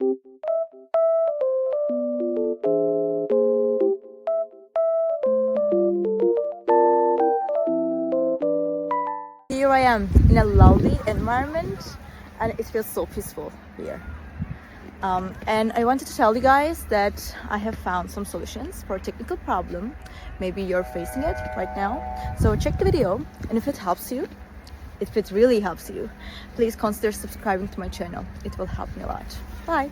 Here I am in a lovely environment and it feels so peaceful here. And I wanted to tell you guys that I have found some solutions for a technical problem. Maybe you're facing it right now. So check the video, and if it helps you, if it really helps you, please consider subscribing to my channel. It will help me a lot. Bye!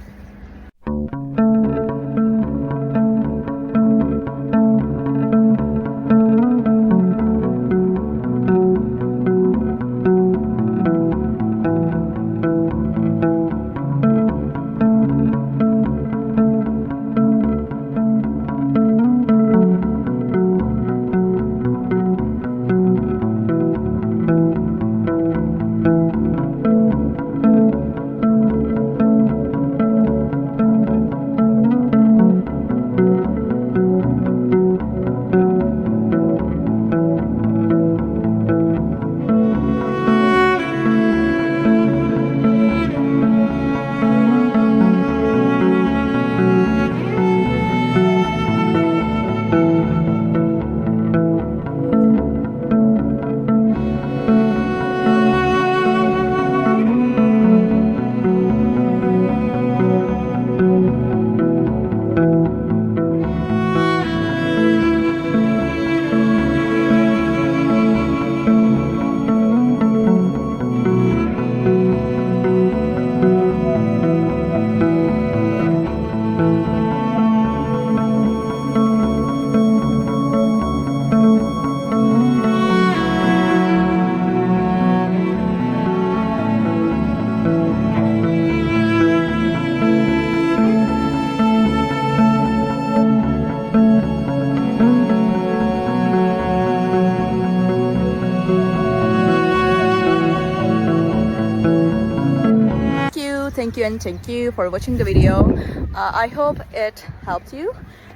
Thank you for watching the video. I hope it helped you,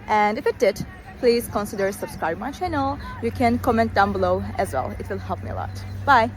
and if it did, please consider subscribing my channel. You can comment down below as well. It will help me a lot. Bye.